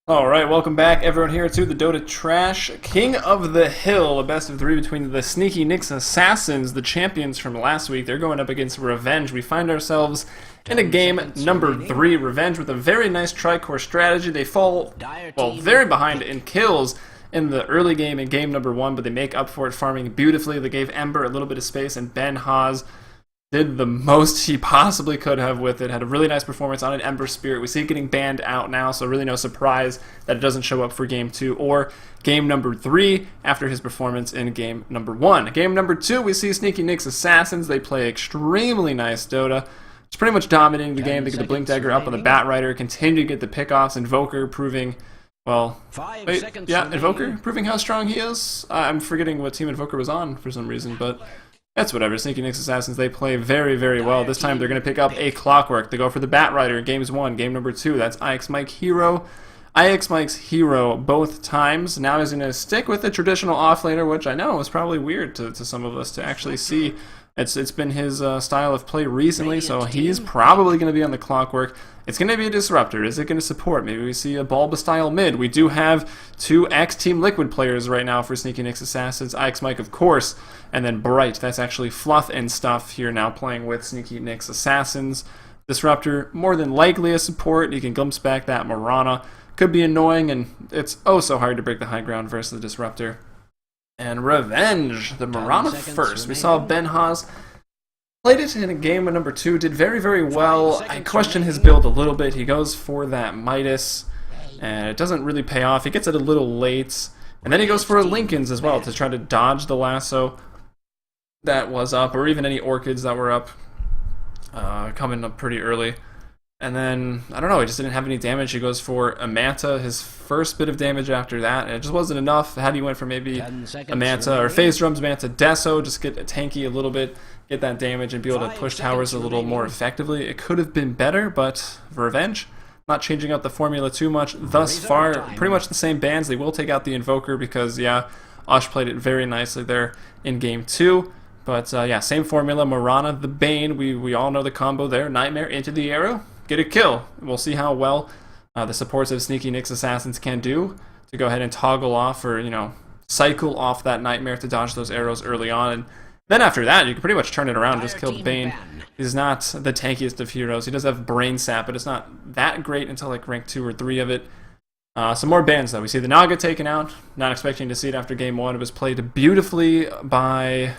Alright, welcome back everyone here to the Dota Trash. King of the Hill, a best of three between the Sneaky Nyx Assassins, the champions from last week. They're going up against Revenge. We find ourselves in a game number 3. Revenge with a very nice tri-core strategy. They fall, well, very behind in kills in the early game in game number 1, but they make up for it farming beautifully. They gave Ember a little bit of space, and Ben Haas did the most he possibly could have with it. Had a really nice performance on an Ember Spirit. We see it getting banned out now, so really no surprise that it doesn't show up for game 2 or game number 3 after his performance in game number 1. Game number 2, we see Sneaky Nyx Assassins. They play extremely nice Dota. It's pretty much dominating the game. They get the Blink Dagger up on the Bat Rider, continue to get the pickoffs. Invoker proving, well, Invoker proving how strong he is. I'm forgetting what team Invoker was on for some reason, but that's whatever. Sneaky Nyx Assassins, they play very, very well. This time they're going to pick up a Clockwork. They go for the Bat Rider in games 1. Game number 2, that's IX Mike Hero. IX Mike's Hero both times. Now he's going to stick with the traditional offlaner, which I know is probably weird to some of us to actually see. It's been his style of play recently, so he's probably going to be on the Clockwork. It's going to be a disruptor. Is it going to support? Maybe we see a Bulba style mid. We do have 2 X-Team Liquid players right now for Sneaky Nyx Assassins. IX Mike, of course, and then Bright. That's actually Fluff and stuff here now playing with Sneaky Nyx Assassins. Disruptor, more than likely a support. You can glimpse back that Marana. Could be annoying, and it's oh so hard to break the high ground versus the Disruptor. And Revenge, the Marana first. We saw Ben Haas played it in a game number 2, did very, very well. I question his build a little bit. He goes for that Midas, and it doesn't really pay off. He gets it a little late, and then he goes for a Lincoln's as well to try to dodge the lasso that was up, or even any Orchids that were up, coming up pretty early. And then, I don't know, he just didn't have any damage. He goes for a Manta, his first bit of damage after that, and it just wasn't enough. Had he went for maybe a Manta or Phase Drums Manta Deso, just get a tanky a little bit, get that damage, and be able to push towers a little more effectively. It could have been better, but Revenge, not changing up the formula too much thus far. Pretty much the same bans. They will take out the Invoker because, yeah, Osh played it very nicely there in game 2. But, yeah, same formula. Marana, the Bane, we all know the combo there. Nightmare into the arrow. Get a kill. We'll see how well the supports of Sneaky Nyx Assassins can do to go ahead and toggle off or, cycle off that Nightmare to dodge those arrows early on. And then after that, you can pretty much turn it around and just kill the Bane. He's not the tankiest of heroes. He does have Brain Sap, but it's not that great until like rank 2 or 3 of it. Some more bans, though. We see the Naga taken out. Not expecting to see it after game 1. It was played beautifully by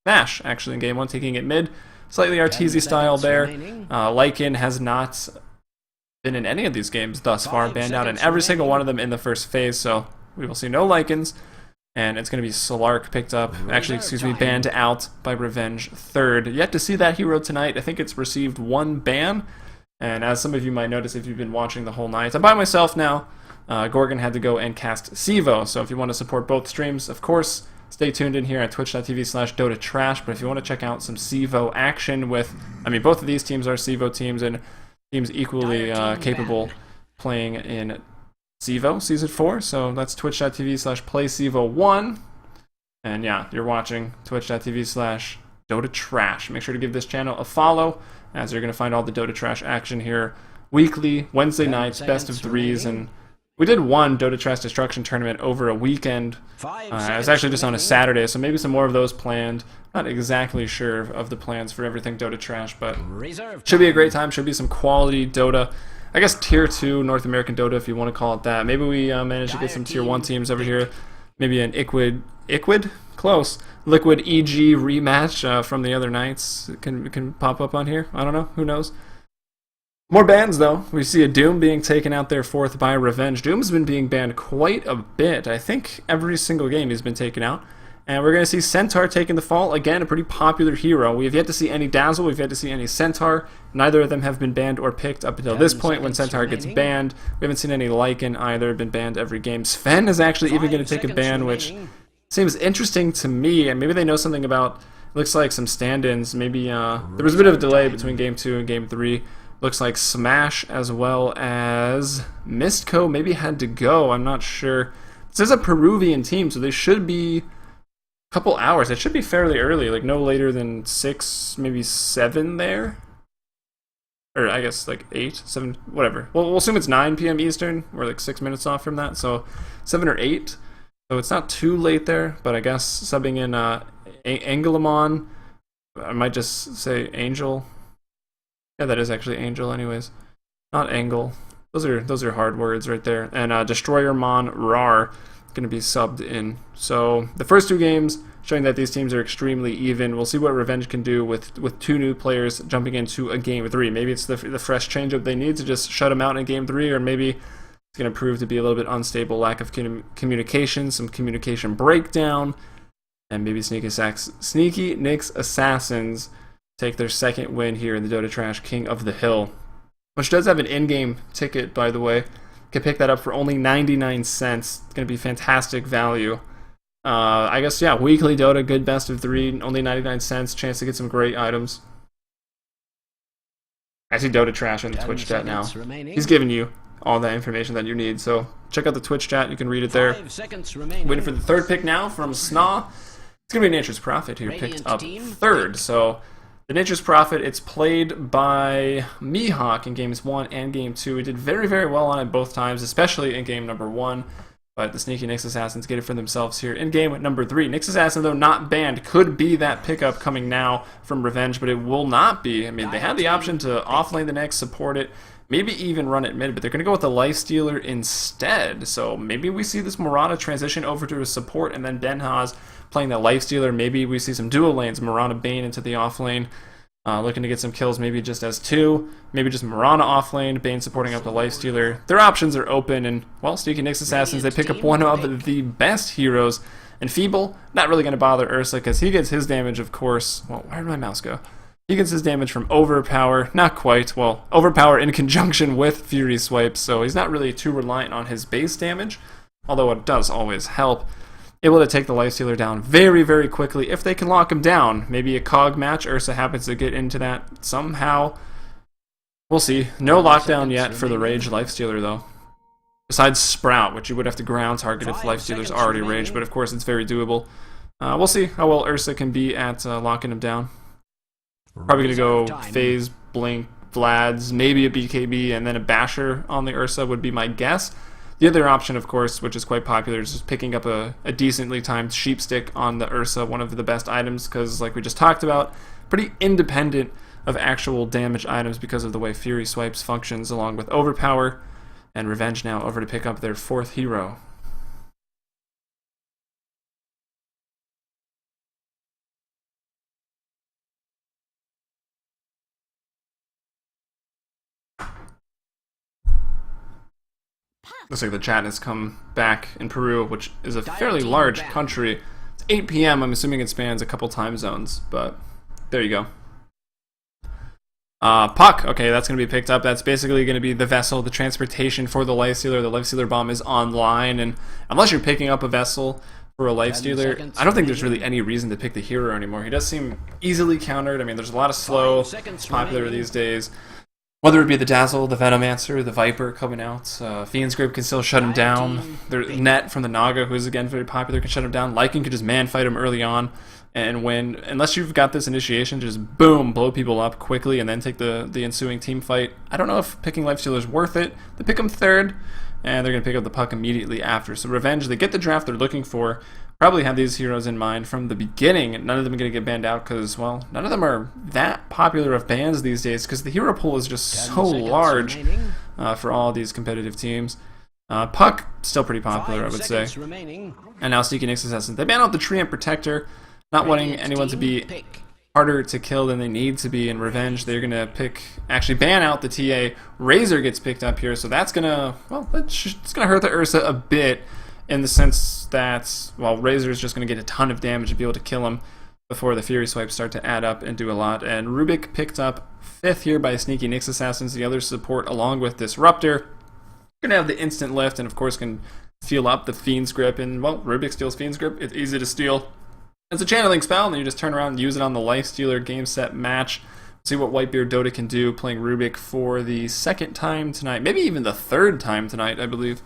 Mash, actually, in game 1, taking it mid. Slightly Arteezy style there. Lycan has not been in any of these games thus far, banned out in every single one of them in the first phase, so we will see no Lycans, and it's going to be Solark picked up, actually, excuse me, banned out by Revenge third. Yet to see that hero tonight. I think it's received 1 ban, and as some of you might notice if you've been watching the whole night, I'm by myself now. Gorgon had to go and cast Sivo, so if you want to support both streams, of course, stay tuned in here at twitch.tv/Dota Trash, but if you want to check out some Sivo action with, both of these teams are Sivo teams, and teams equally capable playing in Sivo Season 4, so that's twitch.tv/PlaySivo1, and yeah, you're watching twitch.tv/Dota Trash. Make sure to give this channel a follow, as you're going to find all the Dota Trash action here weekly, Wednesday nights, best of 3s, and we did one Dota Trash Destruction tournament over a weekend. It was actually just on a Saturday, so maybe some more of those planned. Not exactly sure of the plans for everything Dota Trash, but should be a great time. Should be some quality Dota. I guess Tier 2 North American Dota, if you want to call it that. Maybe we manage to get some Tier 1 teams over here. Maybe an Iquid? Close. Liquid EG rematch from the other nights can pop up on here. I don't know. Who knows? More bans, though. We see a Doom being taken out there fourth by Revenge. Doom's been being banned quite a bit. I think every single game he's been taken out. And we're going to see Centaur taking the fall. Again, a pretty popular hero. We have yet to see any Dazzle. We've yet to see any Centaur. Neither of them have been banned or picked up until this point when Centaur gets banned. We haven't seen any Lycan either. Been banned every game. Sven is actually even going to take a ban, which seems interesting to me. And maybe they know something about, looks like some stand-ins. Maybe there was a bit of a delay between game 2 and game 3. Looks like Smash as well as Mistco maybe had to go. I'm not sure. This is a Peruvian team, so they should be a couple hours. It should be fairly early, like no later than 6, maybe 7 there. or I guess like 8, 7, whatever. Well, we'll assume it's 9 p.m. Eastern. We're like 6 minutes off from that, so 7 or 8. So it's not too late there, but I guess subbing in Angelamon, I might just say Angel. Yeah, that is actually Angel anyways, not Angle. Those are hard words right there. And Destroyermon Rar going to be subbed in. So the first 2 games showing that these teams are extremely even. We'll see what Revenge can do with 2 new players jumping into a game 3. Maybe it's the fresh changeup they need to just shut them out in game 3, or maybe it's going to prove to be a little bit unstable, lack of communication, some communication breakdown, and maybe Sneaky Nick's Assassins take their second win here in the Dota Trash King of the Hill, which does have an in-game ticket, by the way. You can pick that up for only 99 cents. It's going to be fantastic value. I guess, yeah, weekly Dota, good best of 3, only 99 cents, chance to get some great items. I see Dota Trash in the Twitch chat now. He's giving you all that information that you need, so check out the Twitch chat, you can read it there. Waiting for the third pick now from SNA+4. It's going to be Nature's Prophet here, picked up third, so the Nature's Prophet, it's played by Mihawk in games 1 and game 2. It did very, very well on it both times, especially in game number 1. But the Sneaky Nick's Assassins get it for themselves here in game number 3. Nick's Assassin, though not banned, could be that pickup coming now from Revenge, but it will not be. I mean, they had the option to offlane the Nick, support it, maybe even run it mid, but they're going to go with the Lifestealer instead. So maybe we see this Murata transition over to a support, and then Denhaz playing the Lifestealer. Maybe we see some dual lanes, Murata Bane into the offlane. Looking to get some kills, maybe just as 2, maybe just Murata offlane, Bane supporting up the Lifestealer. Their options are open, and, well, Sneaky Nick's Assassins, they pick up one of the best heroes. And Feeble, not really going to bother Ursa, because he gets his damage, of course. Well, where did my mouse go? He gets his damage from Overpower, not quite. Well, Overpower in conjunction with Fury Swipes, so he's not really too reliant on his base damage, although it does always help. Able to take the Lifestealer down very, very quickly if they can lock him down. Maybe a COG match. Ursa happens to get into that somehow. We'll see. No lockdown yet for the Rage Lifestealer, though. Besides Sprout, which you would have to ground target if Lifestealer's already Rage, but of course it's very doable. We'll see how well Ursa can be at locking him down. Probably going to go Phase, Blink, Vlad's, maybe a BKB, and then a Basher on the Ursa would be my guess. The other option, of course, which is quite popular, is just picking up a decently timed Sheepstick on the Ursa, one of the best items, because, like we just talked about, pretty independent of actual damage items because of the way Fury Swipes functions, along with Overpower, and Revenge now over to pick up their 4th hero. Looks like the chat has come back in Peru, which is a fairly large country. It's 8 p.m. I'm assuming it spans a couple time zones, but there you go. Puck, okay, that's going to be picked up. That's basically going to be the vessel, the transportation for the Lifestealer. The Lifestealer bomb is online, and unless you're picking up a vessel for a Lifestealer, I don't think there's really any reason to pick the hero anymore. He does seem easily countered. I mean, there's a lot of slow, it's popular these days. Whether it be the Dazzle, the Venomancer, the Viper coming out, Fiend's Grip can still shut him down. The Net from the Naga, who is again very popular, can shut him down. Lycan could just man fight him early on and win. Unless you've got this initiation, just boom, blow people up quickly and then take the ensuing team fight. I don't know if picking Lifestealer is worth it. They pick him 3rd, and they're going to pick up the Puck immediately after. So Revenge, they get the draft they're looking for. Probably have these heroes in mind from the beginning. None of them are going to get banned out because, well, none of them are that popular of bans these days because the hero pool is just so large for all these competitive teams. Puck, still pretty popular, I would say. And now Sneaky Nick's Assassin. They ban out the Treant Protector, not wanting anyone to be harder to kill than they need to be in Revenge. They're going to actually ban out the TA. Razor gets picked up here, so that's going to, well, it's going to hurt the Ursa a bit. In the sense that, well, Razor is just going to get a ton of damage to be able to kill him before the Fury Swipes start to add up and do a lot. And Rubik picked up 5th here by Sneaky Nick's Assassins. The other support along with Disruptor. Going to have the instant lift and, of course, can steal up the Fiend's Grip. And, well, Rubik steals Fiend's Grip. It's easy to steal. It's a channeling spell, and then you just turn around and use it on the Lifestealer game set match. See what Whitebeard Dota can do playing Rubik for the 2nd time tonight. Maybe even the 3rd time tonight, I believe.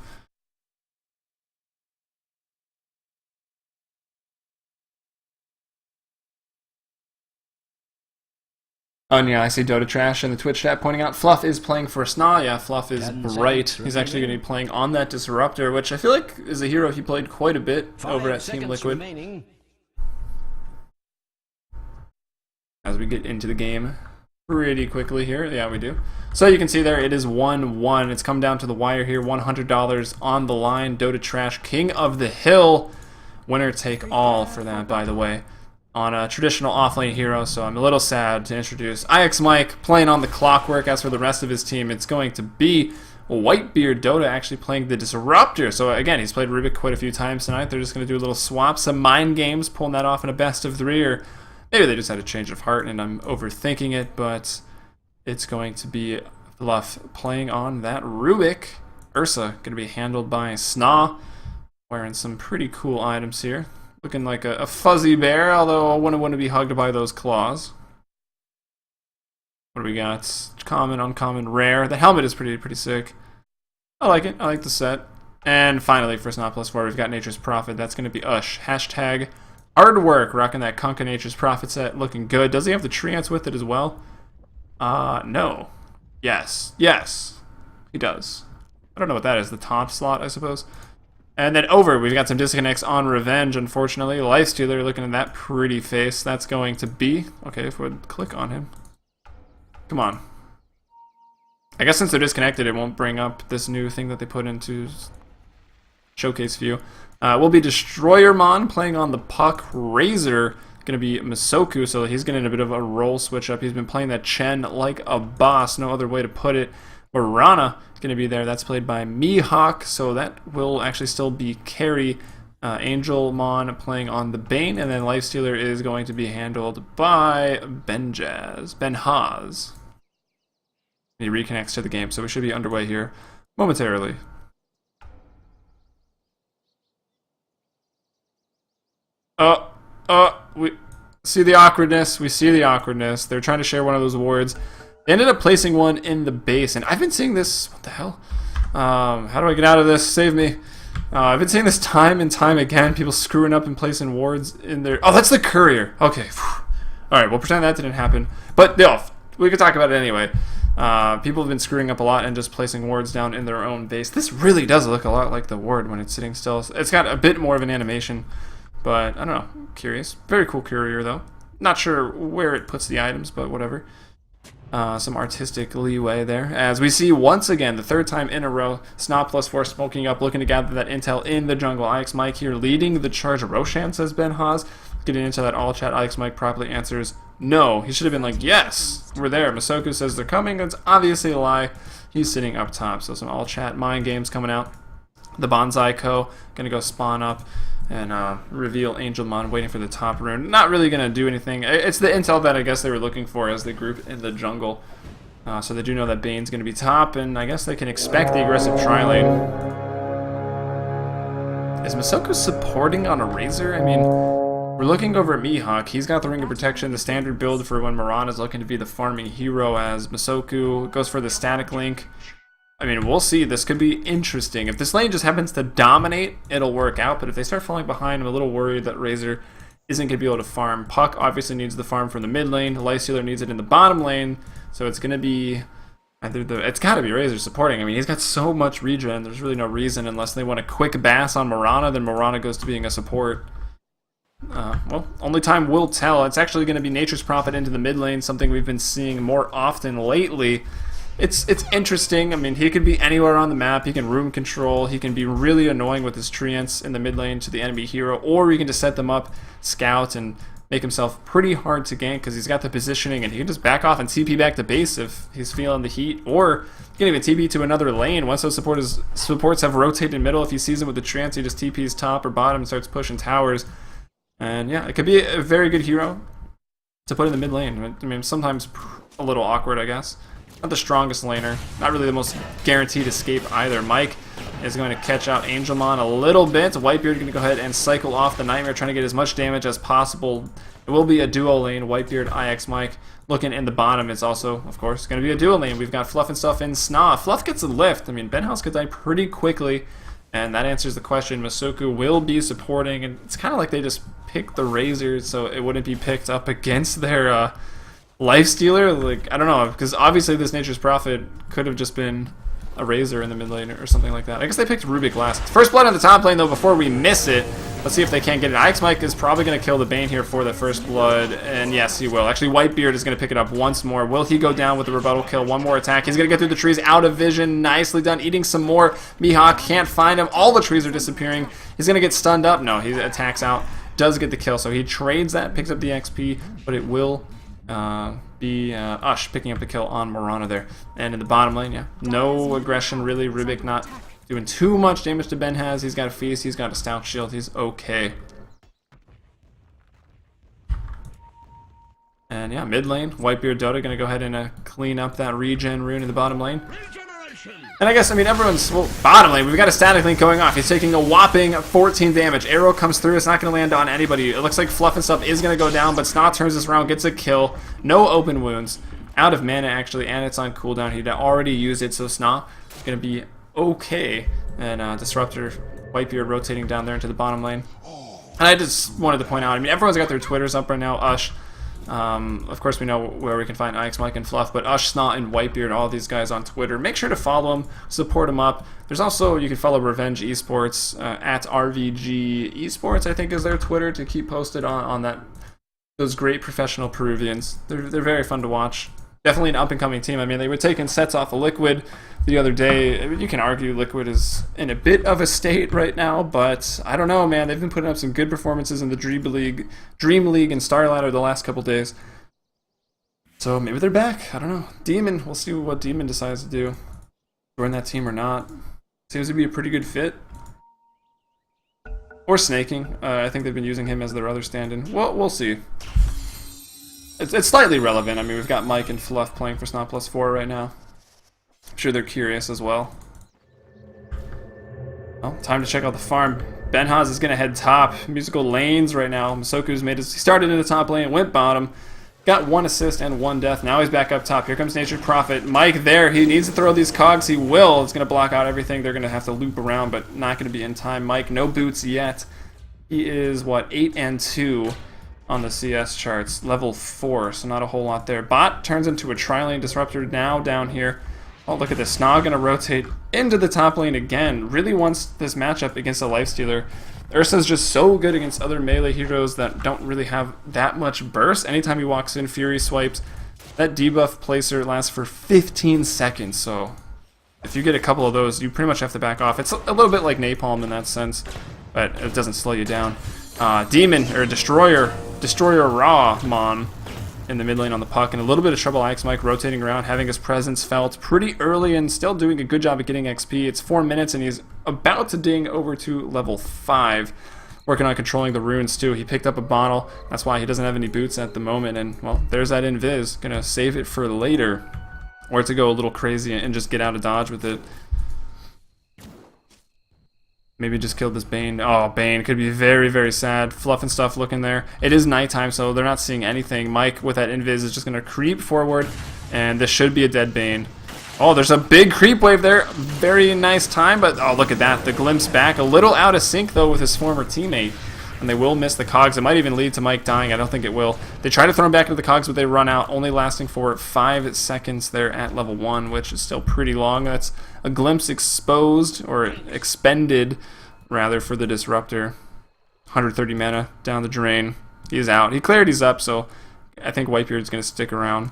Oh, and yeah, I see Dota Trash in the Twitch chat pointing out Fluff is playing for SNA. Yeah, Fluff is right. He's actually going to be playing on that Disruptor, which I feel like is a hero he played quite a bit over at Team Liquid. Remaining. As we get into the game pretty quickly here. Yeah, we do. So you can see there it is 1-1. It's come down to the wire here. $100 on the line. Dota Trash, King of the Hill. Winner take all for that, by the way. On a traditional offlane hero, so I'm a little sad to introduce IX Mike playing on the Clockwork. As for the rest of his team, it's going to be Whitebeard Dota actually playing the Disruptor. So again, he's played Rubik quite a few times tonight. They're just going to do a little swap, some mind games, pulling that off in a best of 3, or maybe they just had a change of heart and I'm overthinking it, but it's going to be Fluff playing on that Rubik. Ursa going to be handled by SNA, wearing some pretty cool items here. Looking like a fuzzy bear, although I wouldn't want to be hugged by those claws. What do we got? Common, uncommon, rare. The helmet is pretty sick. I like it. I like the set. And finally, for SNA+4, we've got Nature's Prophet. That's going to be Ush. Hashtag Artwork. Rocking that Kunkka Nature's Prophet set. Looking good. Does he have the treants with it as well? No. Yes. Yes. He does. I don't know what that is. The top slot, I suppose. And then over, we've got some disconnects on Revenge, unfortunately. Lifestealer, looking at that pretty face. That's going to be... Okay, if we would click on him. Come on. I guess since they're disconnected, it won't bring up this new thing that they put into showcase view. Will be Destroyermon playing on the Puck. Razor, going to be Masoku, so he's getting a bit of a role switch up. He's been playing that Chen like a boss, no other way to put it. Marana going to be there. That's played by Mihawk, so that will actually still be carry. Angelmon playing on the Bane, and then Lifestealer is going to be handled by Benhaz. He reconnects to the game, so we should be underway here momentarily. We see the awkwardness. We see the awkwardness. They're trying to share one of those awards. They ended up placing one in the base, and I've been seeing this. What the hell? How do I get out of this? Save me. I've been seeing this time and time again. People screwing up and placing wards in their... Oh, that's the courier. Okay. Alright, we'll pretend that didn't happen. But, no, we could talk about it anyway. People have been screwing up a lot and just placing wards down in their own base. This really does look a lot like the ward when it's sitting still. It's got a bit more of an animation. But, I don't know. Curious. Very cool courier, though. Not sure where it puts the items, but whatever. Some artistic leeway there. As we see once again, the third time in a row, SNA+4 smoking up, looking to gather that intel in the jungle. IX Mike here leading the charge. Roshan, says Benhaz. Getting into that all chat, IX Mike properly answers no. He should have been like, yes, we're there. Masoku says they're coming. It's obviously a lie. He's sitting up top. So some all chat mind games coming out. The Bonsai Co. Gonna go spawn up and reveal Angelmon, waiting for the top rune. Not really going to do anything. It's the intel that I guess they were looking for as they group in the jungle. So they do know that Bane's going to be top, and I guess they can expect the aggressive tri-lane. Is Masoku supporting on a Razor? I mean, we're looking over at Mihawk. He's got the Ring of Protection, the standard build for when Marana is looking to be the farming hero, as Masoku goes for the static link. I mean, we'll see. This could be interesting. If this lane just happens to dominate, it'll work out. But if they start falling behind, I'm a little worried that Razor isn't going to be able to farm. Puck obviously needs the farm from the mid lane. Lifestealer needs it in the bottom lane. So it's going to be either it's got to be Razor supporting. I mean, he's got so much regen. There's really no reason unless they want a quick bass on Marana. Then Marana goes to being a support. Well, only time will tell. It's actually going to be Nature's Prophet into the mid lane, something we've been seeing more often lately. It's interesting. I mean, he could be anywhere on the map. He can room control. He can be really annoying with his treants in the mid lane to the enemy hero, or he can just set them up, scout, and make himself pretty hard to gank because he's got the positioning, and he can just back off and TP back to base if he's feeling the heat, or he can even TP to another lane. Once those supports have rotated middle, if he sees him with the treants, he just TPs top or bottom and starts pushing towers. And yeah, it could be a very good hero to put in the mid lane. I mean, sometimes a little awkward, I guess. Not the strongest laner. Not really the most guaranteed escape either. Mike is going to catch out Angelmon a little bit. Whitebeard going to go ahead and cycle off the Nightmare, trying to get as much damage as possible. It will be a duo lane. Whitebeard, IX Mike. Looking in the bottom, it's also, of course, going to be a duo lane. We've got Fluff and stuff in SNA. Fluff gets a lift. I mean, Benhouse could die pretty quickly, and that answers the question. Masoku will be supporting, and it's kind of like they just picked the Razor so it wouldn't be picked up against their Lifestealer, like, I don't know, because obviously this Nature's Prophet could have just been a Razor in the mid lane or something like that. I guess they picked Rubik last. First blood on the top lane, though, before we miss it. Let's see if they can't get it. Ix Mike is probably going to kill the Bane here for the first blood, and yes, he will. Actually, Whitebeard is going to pick it up once more. Will he go down with the rebuttal kill? One more attack. He's going to get through the trees, out of vision. Nicely done. Eating some more. Mihawk can't find him. All the trees are disappearing. He's going to get stunned up. No, he attacks out. Does get the kill, so he trades that, picks up the XP, but it will be Ush picking up the kill on Morana there. And in the bottom lane, yeah, no aggression really. Rubik not doing too much damage to Ben has. He's got a Feast, he's got a Stout Shield, he's okay. And yeah, mid lane, Whitebeard Dota gonna go ahead and clean up that regen rune in the bottom lane. And I guess, I mean, everyone's, well, bottom lane, we've got a static link going off. He's taking a whopping 14 damage. Arrow comes through, it's not going to land on anybody. It looks like Fluff and stuff is going to go down, but Snot turns this around, gets a kill. No open wounds. Out of mana, actually, and it's on cooldown. He'd already used it, so Snot is going to be okay. And Disruptor, Whitebeard rotating down there into the bottom lane. And I just wanted to point out, I mean, everyone's got their Twitters up right now. Ush. Of course, we know where we can find Ix, Mike, and Fluff, but Ush, Snot, and Whitebeard, all these guys on Twitter. Make sure to follow them, support them up. There's also, you can follow Revenge Esports, at RVG Esports, I think is their Twitter, to keep posted on that. Those great professional Peruvians. They're very fun to watch. Definitely an up-and-coming team. I mean, they were taking sets off of Liquid the other day. I mean, you can argue Liquid is in a bit of a state right now, but I don't know, man. They've been putting up some good performances in the Dream League and Starladder the last couple days. So maybe they're back. I don't know. Demon, we'll see what Demon decides to do. Join that team or not. Seems to be a pretty good fit. Or Snaking. I think they've been using him as their other stand-in. Well, we'll see. It's slightly relevant. I mean, we've got Mike and Fluff playing for SNA+4 right now. I'm sure they're curious as well. Well, time to check out the farm. Benhaz is going to head top. Musical lanes right now. Masoku's made his... He started in the top lane, went bottom. Got 1 assist and 1 death. Now he's back up top. Here comes Nature's Prophet. Mike there. He needs to throw these cogs. He will. It's going to block out everything. They're going to have to loop around, but not going to be in time. Mike, no boots yet. He is, what, 8 and 2 on the CS charts. Level 4, so not a whole lot there. Bot turns into a tri-lane disruptor now down here. Oh, look at this. Snog going to rotate into the top lane again. Really wants this matchup against a Lifestealer. Ursa's just so good against other melee heroes that don't really have that much burst. Anytime he walks in, Fury swipes. That debuff placer lasts for 15 seconds, so if you get a couple of those, you pretty much have to back off. It's a little bit like Napalm in that sense, but it doesn't slow you down. Demon, or Destroyer Raw Mon in the mid lane on the puck, and a little bit of trouble. Ix Mike rotating around, having his presence felt pretty early and still doing a good job at getting XP. It's 4 minutes and he's about to ding over to level 5. Working on controlling the runes too. He picked up a bottle, that's why he doesn't have any boots at the moment, and well, there's that invis. Gonna save it for later, or to go a little crazy and just get out of dodge with it. Maybe just killed this Bane. Oh, Bane could be very, very sad. Fluff and stuff looking there. It is nighttime, so they're not seeing anything. Mike, with that invis, is just going to creep forward, and this should be a dead Bane. Oh, there's a big creep wave there. Very nice time, but oh, look at that. The glimpse back. A little out of sync, though, with his former teammate, and they will miss the cogs. It might even lead to Mike dying. I don't think it will. They try to throw him back into the cogs, but they run out, only lasting for 5 seconds there at level 1, which is still pretty long. That's a glimpse exposed, or expended, rather, for the Disruptor. 130 mana down the drain. He's out. He cleared, he's up, so I think Whitebeard's going to stick around.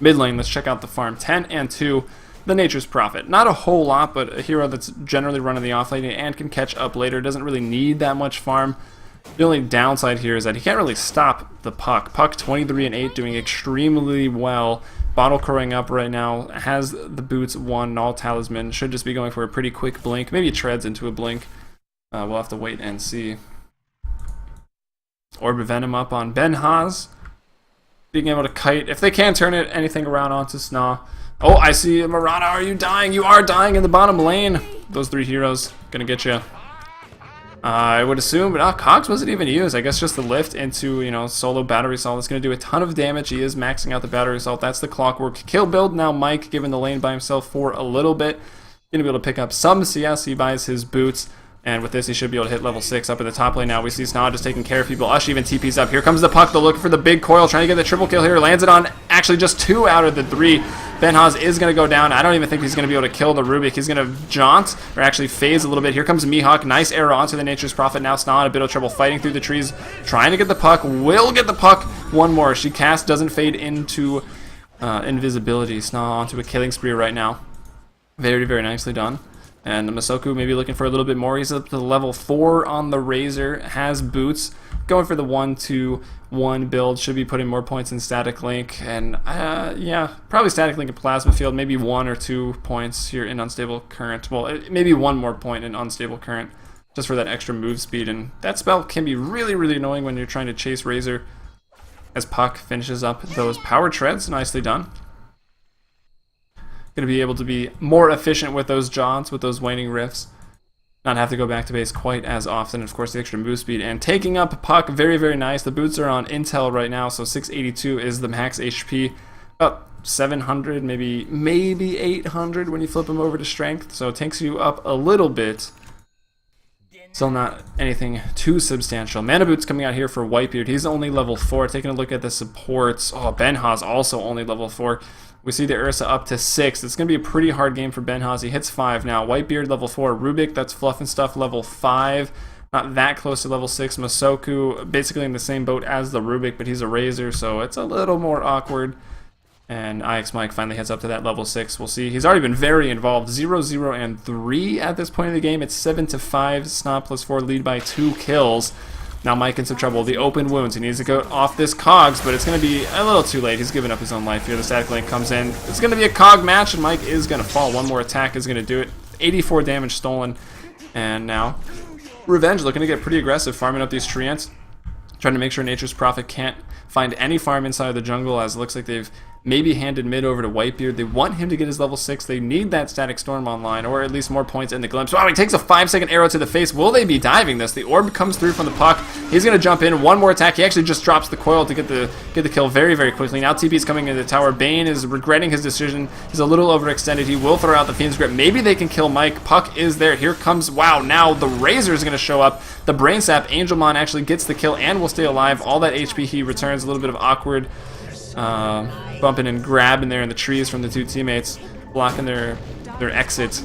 Mid lane, let's check out the farm. 10 and 2, the Nature's Prophet. Not a whole lot, but a hero that's generally running the off lane and can catch up later. Doesn't really need that much farm. The only downside here is that he can't really stop the puck. Puck 23 and 8, doing extremely well. Bottle crowing up right now. Has the boots 1, all talisman. Should just be going for a pretty quick blink. Maybe treads into a blink. We'll have to wait and see. Orb of Venom up on Benhaz. Being able to kite. If they can turn it anything around onto Sna. Oh, I see Murata. Are you dying? You are dying in the bottom lane. Those 3 heroes gonna get you. I would assume, but Cogs wasn't even used. I guess just the lift into, you know, solo battery assault. It's going to do a ton of damage. He is maxing out the battery assault. That's the clockwork kill build. Now Mike, given the lane by himself for a little bit, going to be able to pick up some CS. He buys his boots, And with this, he should be able to hit level 6 up in the top lane now. We see SNA just taking care of people. Ush even TP's up. Here comes the puck. They're looking for the big coil, trying to get the triple kill here. Lands it on actually just 2 out of the 3. benhaz is going to go down. I don't even think he's going to be able to kill the Rubik. He's going to jaunt, or actually phase a little bit. Here comes Mihawk. Nice arrow onto the Nature's Prophet. Now SNA in a bit of trouble fighting through the trees, trying to get the puck. Will get the puck. One more. She casts, doesn't fade into invisibility. SNA onto a killing spree right now. Very, very nicely done. And Masoku maybe looking for a little bit more. He's up to level 4 on the Razor. Has boots. Going for the 1-2-1 build. Should be putting more points in Static Link. And yeah, probably Static Link and Plasma Field. Maybe 1 or 2 points here in Unstable Current. Well, maybe 1 more point in Unstable Current. Just for that extra move speed. And that spell can be really, really annoying when you're trying to chase Razor. As Puck finishes up those power treads. Nicely done. Going to be able to be more efficient with those jaunts, with those waning rifts. Not have to go back to base quite as often. Of course, the extra move speed. And taking up Puck, very, very nice. The boots are on Intel right now, so 682 is the max HP. About 700, maybe 800 when you flip them over to strength. So it takes you up a little bit. Still not anything too substantial. Mana Boots coming out here for Whitebeard. He's only level 4. Taking a look at the supports. Oh, benhaz also only level 4. We see the Ursa up to 6. It's going to be a pretty hard game for benhaz. He hits 5 now. Whitebeard level 4. Rubik, that's Fluff and Stuff, level 5. Not that close to level 6. Masoku, basically in the same boat as the Rubik, but he's a Razor, so it's a little more awkward. And IX Mike finally heads up to that level 6. We'll see. He's already been very involved. 0, 0, and 3 at this point in the game. It's 7-5. SNA+4 lead by 2 kills. Now Mike in some trouble. The open wounds. He needs to go off this cogs, but it's going to be a little too late. He's giving up his own life here. The Static Link comes in. It's going to be a cog match, and Mike is going to fall. One more attack is going to do it. 84 damage stolen. And now Revenge looking to get pretty aggressive, farming up these treants. Trying to make sure Nature's Prophet can't find any farm inside of the jungle, as it looks like they've maybe handed mid over to Whitebeard. They want him to get his level 6. They need that Static Storm online, or at least more points in the Glimpse. Wow, he takes a 5-second arrow to the face. Will they be diving this? The orb comes through from the Puck. He's going to jump in. One more attack. He actually just drops the coil to get the kill very, very quickly. Now TP's coming into the tower. Bane is regretting his decision. He's a little overextended. He will throw out the Fiend's Grip. Maybe they can kill Mike. Puck is there. Here comes, wow, now the Razor is going to show up. The Brain Sap. Angelmon actually gets the kill and will stay alive. All that HP he returns. A little bit of awkward bumping and grabbing there in the trees from the 2 teammates, blocking their exit.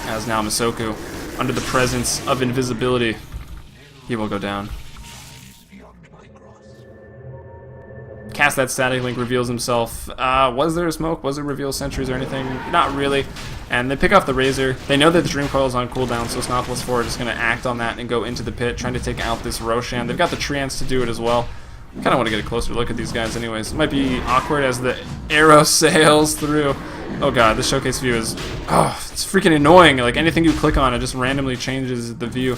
As now Masoku, under the presence of invisibility, he will go down. Cast that Static Link, reveals himself. Was there a smoke? Was it reveal sentries or anything? Not really. And they pick off the Razor. They know that the Dream Coil is on cooldown, so SNA+4 is just going to act on that and go into the pit, trying to take out this Roshan. They've got the Treants to do it as well. Kind of want to get a closer look at these guys anyways. It might be awkward as the arrow sails through. Oh god, this showcase view is... oh, it's freaking annoying. Like, anything you click on, it just randomly changes the view.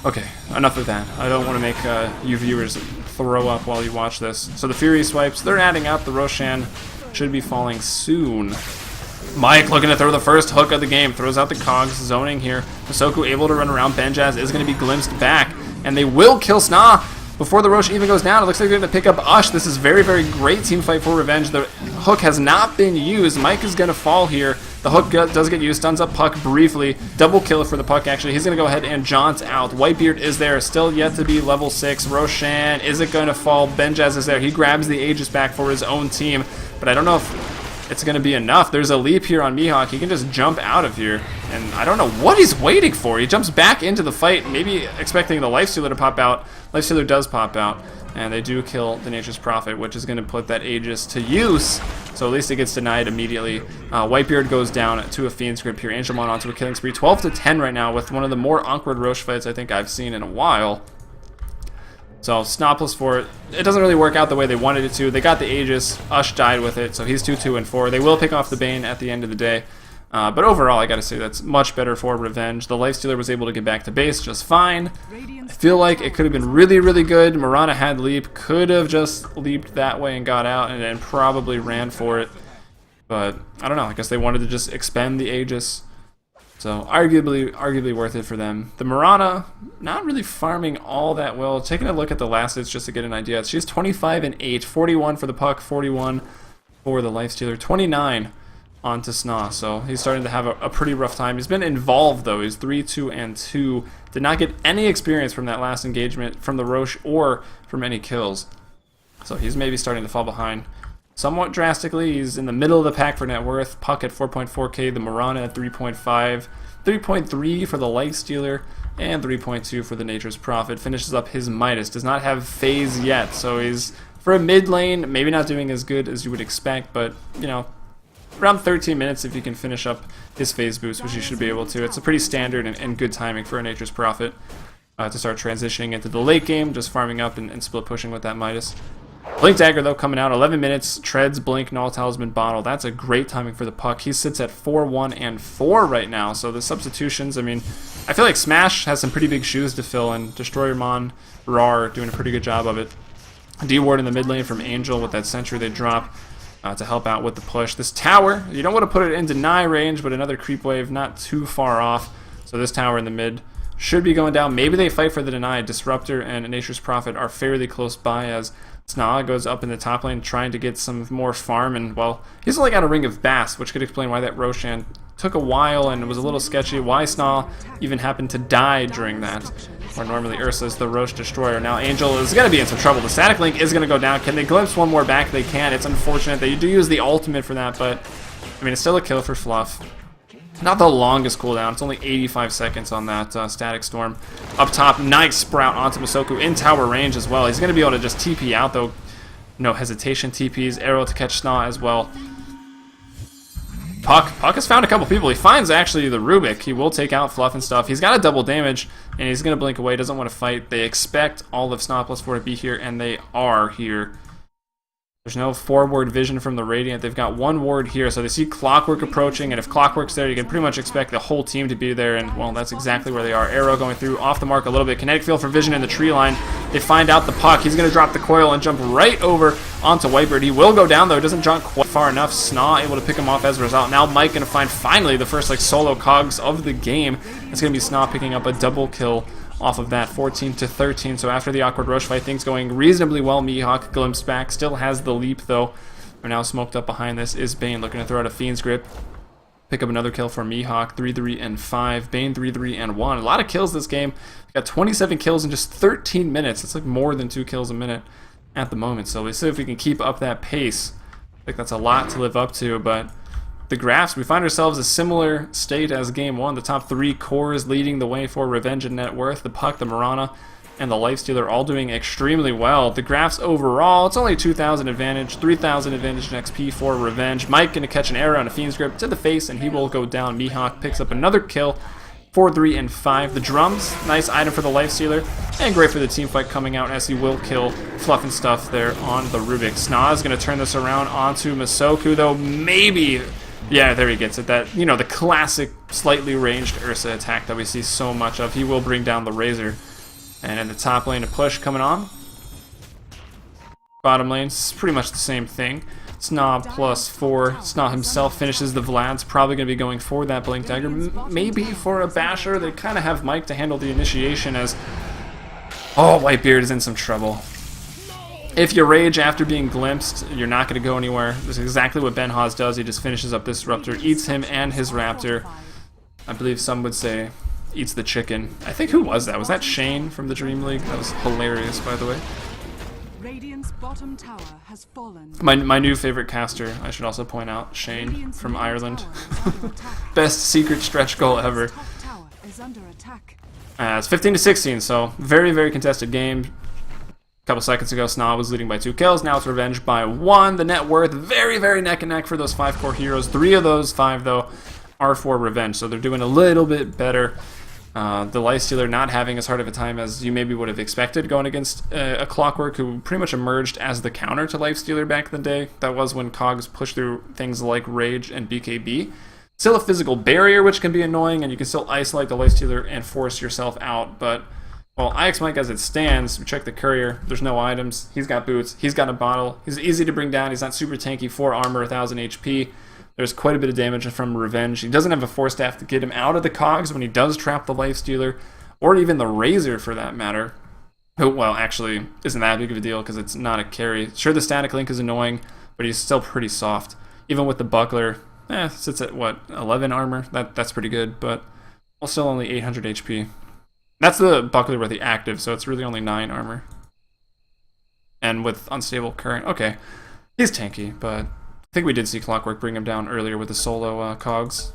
Okay, enough of that. I don't want to make you viewers throw up while you watch this. So the Fury swipes, they're adding up. The Roshan should be falling soon. Mike looking to throw the first hook of the game. Throws out the cogs, zoning here. Masoku able to run around. Benjaz is going to be glimpsed back. And they will kill SNA before the Roshan even goes down. It looks like they're going to pick up Ush. This is very, very great team fight for Revenge. The hook has not been used. Mike is going to fall here. The hook does get used. Stuns up Puck briefly. Double kill for the Puck, actually. He's going to go ahead and jaunt out. Whitebeard is there. Still yet to be level 6. Roshan, is it going to fall? Benjaz is there. He grabs the Aegis back for his own team. But I don't know if it's going to be enough. There's a leap here on Mihawk. He can just jump out of here. And I don't know what he's waiting for. He jumps back into the fight, maybe expecting the Lifestealer to pop out. Lifestealer does pop out. And they do kill the Nature's Prophet, which is going to put that Aegis to use. So at least it gets denied immediately. Whitebeard goes down to a Fiend's Grip here. Angelmon onto a killing spree. 12-10 right now, with one of the more awkward Roche fights I think I've seen in a while. So SNA+4, it doesn't really work out the way they wanted it to. They got the Aegis. Ush died with it, so he's 2-2-4. They will pick off the Bane at the end of the day. But overall, I gotta say that's much better for Revenge. The Lifestealer was able to get back to base just fine. I feel like it could have been really, really good. Mirana had leap, could have just leaped that way and got out, and then probably ran for it. But I don't know. I guess they wanted to just expend the Aegis. So arguably worth it for them. The Mirana, not really farming all that well. Taking a look at the last hits just to get an idea. She's 25-8, 41 for the Puck, 41 for the Lifestealer, 29 onto SNA. So he's starting to have a pretty rough time. He's been involved though. He's 3-2-2. Did not get any experience from that last engagement from the Roche or from any kills. So he's maybe starting to fall behind somewhat drastically. He's in the middle of the pack for net worth. Puck at 4.4k, the Marana at 3.5, 3.3 for the Lifestealer, and 3.2 for the Nature's Prophet. Finishes up his Midas. Does not have phase yet, so he's, for a mid lane, maybe not doing as good as you would expect, but, you know, around 13 minutes if you can finish up his phase boost, which you should be able to. It's a pretty standard and good timing for a Nature's Prophet to start transitioning into the late game, just farming up and split pushing with that Midas. Blink Dagger, though, coming out, 11 minutes, treads, blink, null talisman, bottle. That's a great timing for the puck. He sits at 4-1 and 4 right now, so the substitutions, I mean, I feel like Smash has some pretty big shoes to fill, and Destroyermon, Rar doing a pretty good job of it. D-Ward in the mid lane from Angel with that sentry they drop to help out with the push. This tower, you don't want to put it in deny range, but another creep wave not too far off, so this tower in the mid should be going down. Maybe they fight for the deny. Disruptor and Nature's Prophet are fairly close by as SNA goes up in the top lane trying to get some more farm, and, well, he's only got a Ring of Bass, which could explain why that Roshan took a while and was a little sketchy. Why SNA even happened to die during that, where normally Ursa's the Roche Destroyer. Now Angel is going to be in some trouble. The static link is going to go down. Can they glimpse one more back? They can. It's unfortunate. They do use the ultimate for that, but, I mean, it's still a kill for Fluff. Not the longest cooldown. It's only 85 seconds on that Static Storm. Up top, nice Sprout onto Masoku in tower range as well. He's going to be able to just TP out, though. No hesitation TPs. Arrow to catch SNA as well. Puck has found a couple people. He finds, actually, the Rubik. He will take out Fluff and stuff. He's got a double damage, and he's going to blink away. Doesn't want to fight. They expect all of SNA+4 to be here, and they are here. There's no forward vision from the Radiant. They've got one ward here, so they see Clockwork approaching, and if Clockwork's there, you can pretty much expect the whole team to be there, and, well, that's exactly where they are. Arrow going through, off the mark a little bit. Kinetic Field for Vision in the tree line. They find out the puck. He's going to drop the coil and jump right over onto Whitebird. He will go down, though. It doesn't jump quite far enough. SNA able to pick him off as a result. Now Mike going to find, finally, the first, like, solo cogs of the game. It's going to be SNA picking up a double kill off of that, 14-13. So after the awkward Roche fight, things going reasonably well. Mihawk glimpsed back, still has the leap though. We're now smoked up behind this is Bane, looking to throw out a Fiend's Grip. Pick up another kill for Mihawk, 3-3-5. Bane 3-3-1. A lot of kills this game. Got 27 kills in just 13 minutes. It's like more than 2 kills a minute at the moment. So we see if we can keep up that pace. I think that's a lot to live up to, but the graphs, we find ourselves a similar state as Game 1. The top 3 cores leading the way for Revenge and Net Worth. The Puck, the Marana, and the Lifestealer all doing extremely well. The graphs overall, it's only 2,000 advantage, 3,000 advantage in XP for Revenge. Mike going to catch an arrow and a Fiend's Grip to the face, and he will go down. Mihawk picks up another kill, 4-3-5. The drums, nice item for the Lifestealer, and great for the team fight coming out as he will kill Fluff and Stuff there on the Rubik. SNA is going to turn this around onto Masoku, though maybe... Yeah, there he gets it. That, you know, the classic slightly ranged Ursa attack that we see so much of. He will bring down the Razor. And in the top lane, a push coming on. Bottom lane, it's pretty much the same thing. SNA+4. SNA himself finishes the Vlad's. Probably going to be going for that Blink Dagger. Maybe for a Basher. They kind of have Mike to handle the initiation as... Oh, Whitebeard is in some trouble. If you rage after being glimpsed, you're not going to go anywhere. This is exactly what Ben Haas does. He just finishes up this Disruptor, eats him and his Raptor. I believe some would say eats the chicken. I think, who was that? Was that Shane from the Dream League? That was hilarious, by the way. Radiant's bottom tower has fallen. My new favorite caster, I should also point out, Shane from Ireland. Best secret stretch goal ever. It's 15-16, so very, very contested game. A couple seconds ago, SNA was leading by 2 kills. Now it's Revenge by 1. The net worth, very, very neck and neck for those 5 core heroes. 3 of those 5, though, are for Revenge, so they're doing a little bit better. The Lifestealer not having as hard of a time as you maybe would have expected going against a Clockwork who pretty much emerged as the counter to Lifestealer back in the day. That was when Cogs pushed through things like Rage and BKB. Still a physical barrier, which can be annoying, and you can still isolate the Lifestealer and force yourself out, but... Well, IX Mike as it stands, we check the courier, there's no items, he's got boots, he's got a bottle, he's easy to bring down, he's not super tanky, 4 armor, 1000 HP, there's quite a bit of damage from Revenge. He doesn't have a Force Staff to get him out of the cogs when he does trap the Lifestealer, or even the Razor for that matter. Who, well, actually, isn't that big of a deal because it's not a carry. Sure, the Static Link is annoying, but he's still pretty soft. Even with the Buckler, Sits at what, 11 armor? That's pretty good, but still only 800 HP. That's the buckler with the active, so it's really only 9 armor. And with unstable current, okay. He's tanky, but I think we did see Clockwork bring him down earlier with the solo cogs.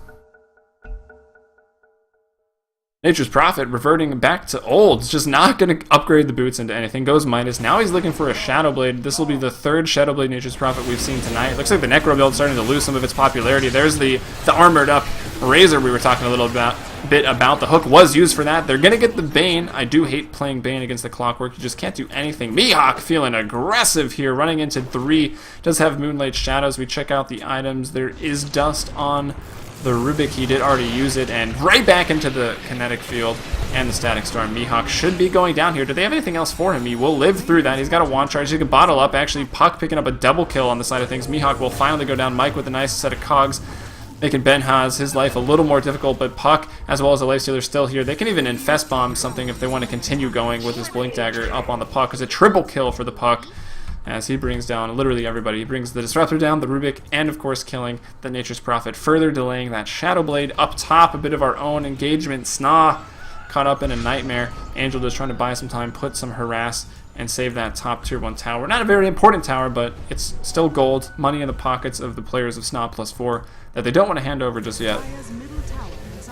Nature's Prophet reverting back to old. It's just not going to upgrade the boots into anything. Goes minus. Now he's looking for a Shadow Blade. This will be the 3rd Shadow Blade Nature's Prophet we've seen tonight. Looks like the Necro build starting to lose some of its popularity. There's the armored up Razor we were talking a little bit about. The hook was used for that. They're going to get the Bane. I do hate playing Bane against the Clockwork. You just can't do anything. Mihawk feeling aggressive here, running into 3. Does have Moonlight Shadows. We check out the items. There is dust on the Rubik. He did already use it, and right back into the kinetic field and the static storm. Mihawk should be going down here. Do they have anything else for him? He will live through that. He's got a wand charge. He can bottle up. Actually, Puck picking up a double kill on the side of things. Mihawk will finally go down. Mike with a nice set of cogs, making Benhaz his life a little more difficult, but Puck, as well as the Lifestealer, still here. They can even infest bomb something if they want to continue going with this Blink Dagger up on the Puck. It's a triple kill for the Puck, as he brings down literally everybody. He brings the Disruptor down, the Rubik, and of course killing the Nature's Prophet, further delaying that Shadow Blade. Up top, a bit of our own engagement. SNA caught up in a nightmare. Angel just trying to buy some time, put some harass, and save that top tier 1 tower. Not a very important tower, but it's still gold, money in the pockets of the players of SNA+4 that they don't want to hand over just yet,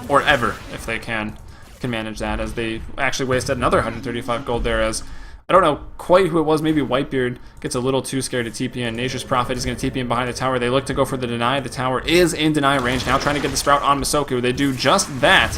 or ever, if they can manage that, as they actually wasted another 135 gold there, as I don't know quite who it was. Maybe Whitebeard gets a little too scared to TP in. Nature's Prophet is going to TP in behind the tower. They look to go for the deny. The tower is in deny range. Now trying to get the Sprout on Masoku. They do just that.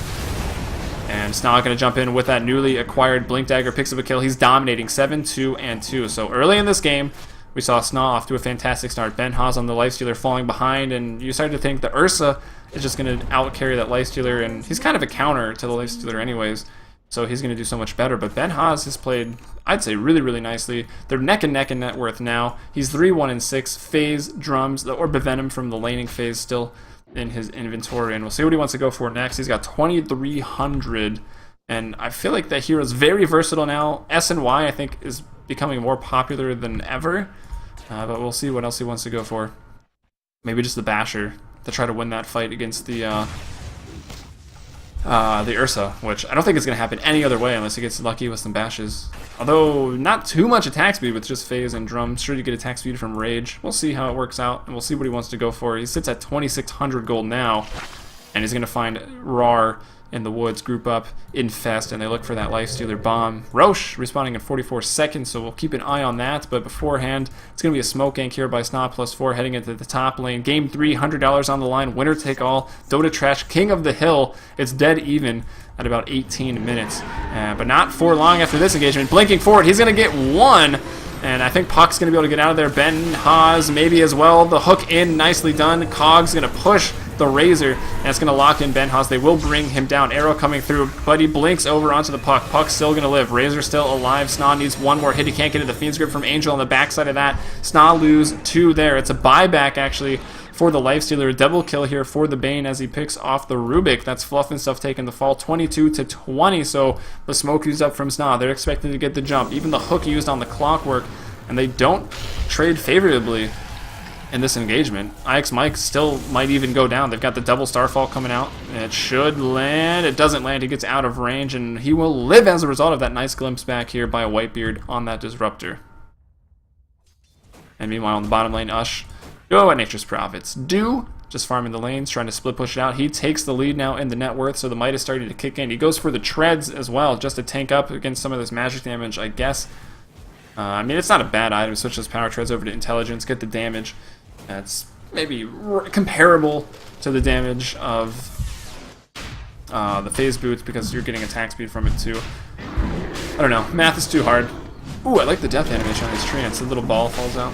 And SNA going to jump in with that newly acquired Blink Dagger. Picks up a kill. He's dominating 7-2-2. So early in this game, we saw SNA off to a fantastic start. Benhaz on the Lifestealer falling behind. And you started to think the Ursa is just going to out-carry that Lifestealer. And he's kind of a counter to the Lifestealer anyways, so he's going to do so much better. But Benhaz has played, I'd say, really, really nicely. They're neck and neck in net worth now. He's 3-1-6. Phase, drums, the Orb of Venom from the laning phase still in his inventory. And we'll see what he wants to go for next. He's got 2,300. And I feel like that hero is very versatile now. SNY, I think, is becoming more popular than ever. But we'll see what else he wants to go for. Maybe just the Basher to try to win that fight against the Ursa, which I don't think is going to happen any other way unless he gets lucky with some bashes. Although, not too much attack speed with just phase and drum. Sure, you get attack speed from Rage. We'll see how it works out, and we'll see what he wants to go for. He sits at 2,600 gold now, and he's going to find Rar in the woods, group up, infest, and they look for that Lifestealer bomb. Roche respawning in 44 seconds, so we'll keep an eye on that. But beforehand, it's going to be a smoke gank here by SNA+4 heading into the top lane. Game 3, $100 on the line, winner take all. Dota Trash, King of the Hill. It's dead even at about 18 minutes. But not for long after this engagement. Blinking forward, he's going to get 1. And I think Puck's going to be able to get out of there. Benhaz maybe as well. The hook in, nicely done. Cog's going to push the Razor, and it's going to lock in Benhaz. They will bring him down. Arrow coming through, but he blinks over onto the Puck. Puck's still going to live. Razor still alive. SNA needs one more hit. He can't get it. The Fiend's Grip from Angel on the backside of that. SNA lose 2 there. It's a buyback, actually, for the Lifestealer. A double kill here for the Bane as he picks off the Rubik. That's Fluff and Stuff taking the fall, 22-20. So the smoke used up from SNA. They're expected to get the jump. Even the hook used on the Clockwork, and they don't trade favorably in this engagement. IX Mike still might even go down. They've got the double Starfall coming out. It should land. It doesn't land. He gets out of range, and he will live as a result of that nice glimpse back here by a Whitebeard on that Disruptor. And meanwhile, on the bottom lane, Ush, go at Nature's Prophets. Just farming the lanes, trying to split push it out. He takes the lead now in the net worth, so the might is starting to kick in. He goes for the treads as well, just to tank up against some of this magic damage, I guess. I mean, it's not a bad item. Switch those power treads over to intelligence, get the damage. That's maybe comparable to the damage of the phase boots, because you're getting attack speed from it too. I don't know. Math is too hard. Ooh, I like the death animation on this treant. The little ball falls out.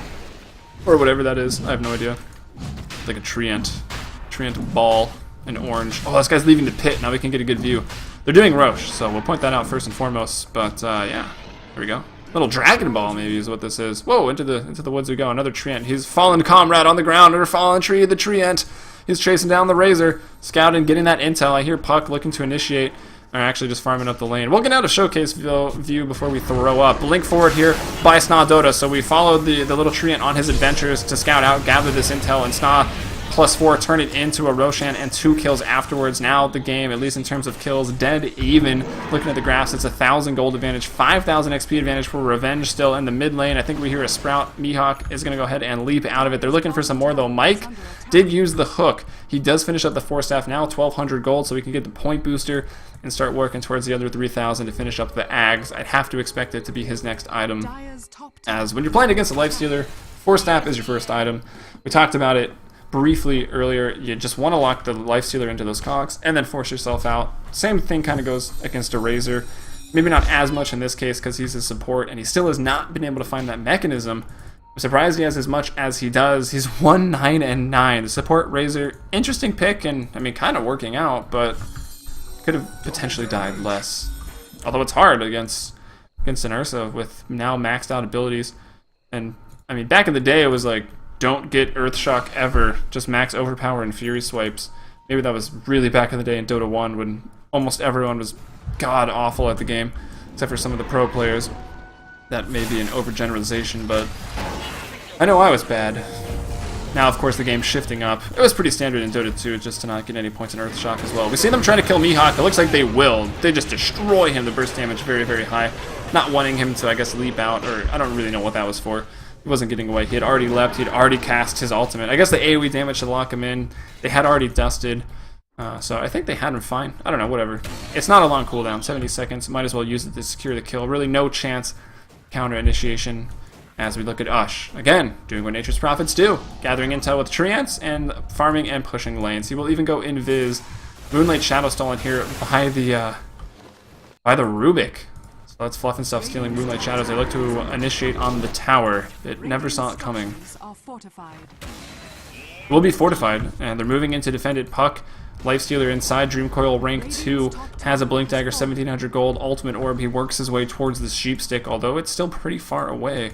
Or whatever that is. I have no idea. It's like a treant. Treant ball in orange. Oh, this guy's leaving the pit. Now we can get a good view. They're doing Roche, so we'll point that out first and foremost. But yeah, here we go. Little Dragon Ball maybe is what this is. Whoa, into the woods we go. Another treant. He's fallen comrade on the ground under fallen tree. The treant. He's chasing down the Razor, scouting, getting that intel. I hear Puck looking to initiate. Or actually just farming up the lane. We'll get out of showcase view before we throw up. Blink forward here by SNA Dota. So we followed the little treant on his adventures to scout out, gather this intel, and SNA +4, turn it into a Roshan and 2 kills afterwards. Now the game, at least in terms of kills, dead even. Looking at the graphs, it's 1,000 gold advantage, 5,000 XP advantage for Revenge still in the mid lane. I think we hear a Sprout. Mihawk is going to go ahead and leap out of it. They're looking for some more though. Mike did use the hook. He does finish up the 4-staff now, 1,200 gold, so we can get the point booster and start working towards the other 3,000 to finish up the Ags. I'd have to expect it to be his next item, as when you're playing against a Lifestealer, 4-staff is your first item. We talked about it briefly earlier. You just want to lock the Lifestealer into those cogs and then force yourself out. Same thing kind of goes against a Razor. Maybe not as much in this case because he's a support and he still has not been able to find that mechanism. I'm surprised he has as much as he does. He's 1-9-9. The support Razor, interesting pick, and I mean kind of working out, but could have potentially died less. Although it's hard against an Ursa with now maxed out abilities. And I mean back in the day it was like, don't get Earthshock ever, just max overpower and Fury swipes. Maybe that was really back in the day in Dota 1 when almost everyone was god awful at the game, except for some of the pro players. That may be an overgeneralization, but I know I was bad. Now, of course, the game's shifting up. It was pretty standard in Dota 2 just to not get any points in Earthshock as well. We see them trying to kill Mihawk. It looks like they will. They just destroy him. The burst damage very, very high. Not wanting him to, I guess, leap out, or I don't really know what that was for. He wasn't getting away. He had already leapt. He had already cast his ultimate. I guess the AoE damage should lock him in. They had already dusted. So I think they had him fine. I don't know, whatever. It's not a long cooldown, 70 seconds. Might as well use it to secure the kill. Really no chance counter initiation as we look at Ush. Again, doing what Nature's Prophets do. Gathering intel with Treants and farming and pushing lanes. He will even go invis. Moonlight Shadow stolen here by the Rubik. So that's Fluff and stuff stealing Moonlight Shadows. They look to initiate on the tower. It never saw it coming. Will be fortified, and they're moving into defended Puck. Lifestealer inside, Dream Coil rank 2, has a Blink Dagger, 1,700 gold, Ultimate Orb. He works his way towards the Sheep Stick, although it's still pretty far away.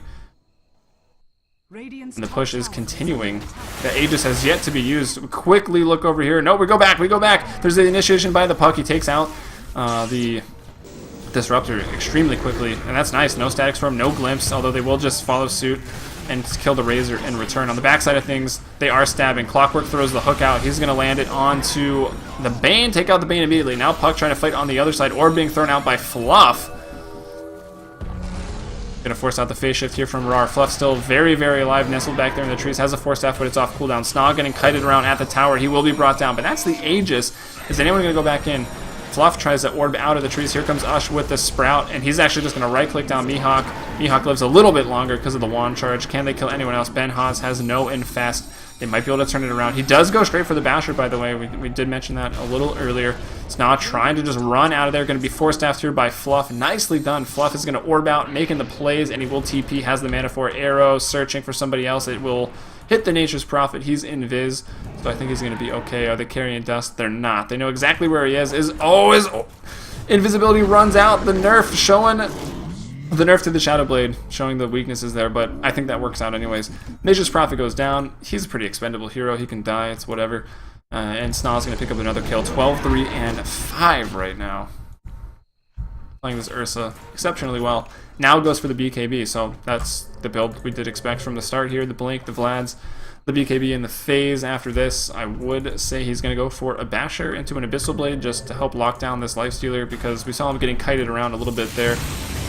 And the push is continuing. The Aegis has yet to be used. Quickly look over here. No, we go back, we go back. There's the initiation by the Puck. He takes out the Disruptor extremely quickly, and that's nice. No Static Storm, no Glimpse, although they will just follow suit and kill the Razor in return. On the backside of things, they are stabbing. Clockwork throws the hook out. He's going to land it onto the Bane. Take out the Bane immediately. Now Puck trying to fight on the other side. Orb being thrown out by Fluff. Going to force out the phase shift here from Rar. Fluff still very, very alive, nestled back there in the trees. Has a 4-staff, but it's off cooldown. Snog getting kited around at the tower. He will be brought down, but that's the Aegis. Is anyone going to go back in? Fluff tries to orb out of the trees. Here comes Ush with the Sprout, and he's actually just going to right-click down Mihawk. Mihawk lives a little bit longer because of the wand charge. Can they kill anyone else? Ben Haas has no infest. They might be able to turn it around. He does go straight for the Basher, by the way. We did mention that a little earlier. It's now trying to just run out of there. Going to be 4-staffed here by Fluff. Nicely done. Fluff is going to orb out, making the plays, and he will TP. Has the mana for Arrow, searching for somebody else. It will hit the Nature's Prophet. He's invis, so I think he's going to be okay. Are they carrying dust? They're not. They know exactly where he is. His invisibility runs out. The nerf showing the nerf to the Shadow Blade, showing the weaknesses there, but I think that works out anyways. Nature's Prophet goes down. He's a pretty expendable hero. He can die. It's whatever. And Snaw's going to pick up another kill. 12, 3, and 5 right now. Playing this Ursa exceptionally well. Now goes for the BKB, so that's the build we did expect from the start here. The Blink, the Vlads, the BKB, and the phase. After this, I would say he's going to go for a Basher into an Abyssal Blade just to help lock down this Lifestealer, because we saw him getting kited around a little bit there.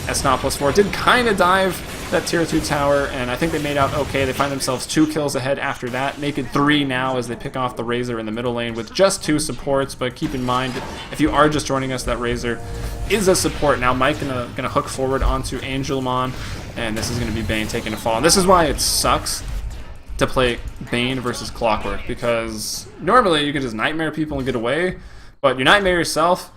SNA+4 did kind of dive that tier 2 tower, and I think they made out okay. They find themselves 2 kills ahead after that. Make it 3 now as they pick off the Razor in the middle lane with just 2 supports, but keep in mind, if you are just joining us, that Razor is a support. Now Mike gonna hook forward onto Angelmon, and this is gonna be Bane taking a fall. And this is why it sucks to play Bane versus Clockwork, because normally you can just Nightmare people and get away, but you Nightmare yourself,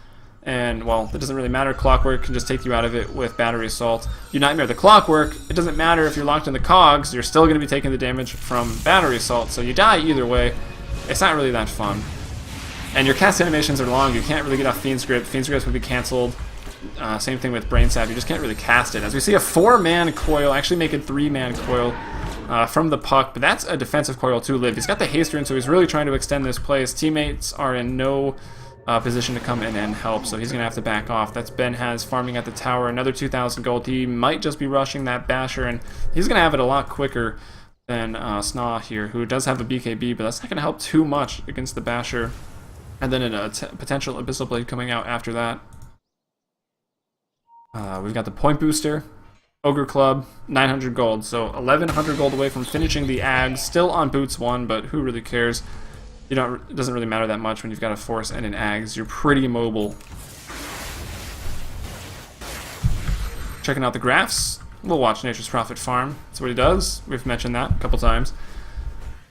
and, well, it doesn't really matter. Clockwork can just take you out of it with Battery Assault. You Nightmare the Clockwork, it doesn't matter if you're locked in the cogs, you're still going to be taking the damage from Battery Assault, so you die either way. It's not really that fun. And your cast animations are long. You can't really get off Fiend's Grip. Fiend's Grip would be cancelled. Same thing with Brain Sap. You just can't really cast it. As we see a 4-man coil, actually make it 3-man coil from the Puck, but that's a defensive coil to live. He's got the haste rune, so he's really trying to extend this play. His teammates are in no position to come in and help, so he's going to have to back off. That's Ben has farming at the tower, another 2,000 gold. He might just be rushing that Basher, and he's going to have it a lot quicker than SNA here, who does have a BKB, but that's not going to help too much against the Basher. And then a potential Abyssal Blade coming out after that. We've got the Point Booster, Ogre Club, 900 gold. So 1100 gold away from finishing the Ag. Still on Boots 1, but who really cares? It doesn't really matter that much when you've got a Force and an Ags. You're pretty mobile. Checking out the graphs. We'll watch Nature's Prophet farm. That's what he does. We've mentioned that a couple times.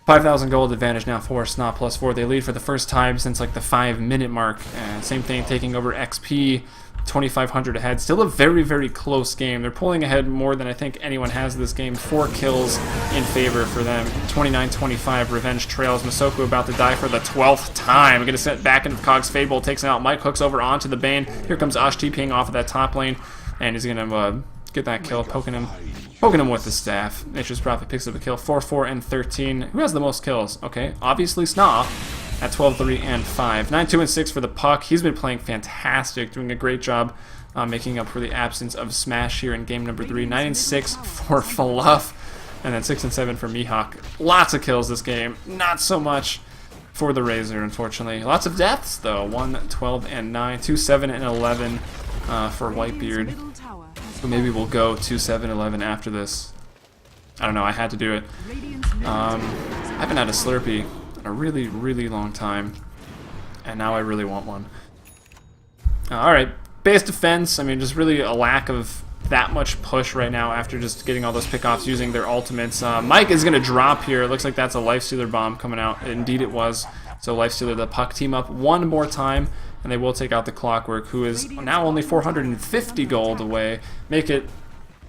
5,000 gold advantage now for SNA+4. They lead for the first time since like the 5-minute mark. And same thing, taking over XP, 2,500 ahead. Still a very, very close game. They're pulling ahead more than I think anyone has this game. 4 kills in favor for them. 29-25. Revenge trails. Masoku about to die for the 12th time. Going to set back into KOTH's Fable. Takes him out. Mike hooks over onto the Bane. Here comes Ush TPing off of that top lane. And he's going to get that kill, poking him with the staff. Nature's Prophet picks up a kill. 4, 4, and 13. Who has the most kills? Okay, obviously SNA at 12, 3, and 5. 9, 2, and 6 for the Puck. He's been playing fantastic, doing a great job making up for the absence of Smash here in game number 3. 9 and 6 for Fluff, and then 6 and 7 for Mihawk. Lots of kills this game. Not so much for the Razor, unfortunately. Lots of deaths, though. 1, 12, and 9. 2, 7, and 11 for Whitebeard. So maybe we'll go 2, 7, 11 after this. I don't know, I had to do it. I haven't had a Slurpee in a really, really long time. And now I really want one. Alright, base defense. I mean, just really a lack of that much push right now after just getting all those pickoffs using their ultimates. Mike is going to drop here. It looks like that's a Lifestealer bomb coming out. Indeed it was. So Lifestealer, the Puck team up one more time. And they will take out the Clockwork, who is now only 450 gold away. Make it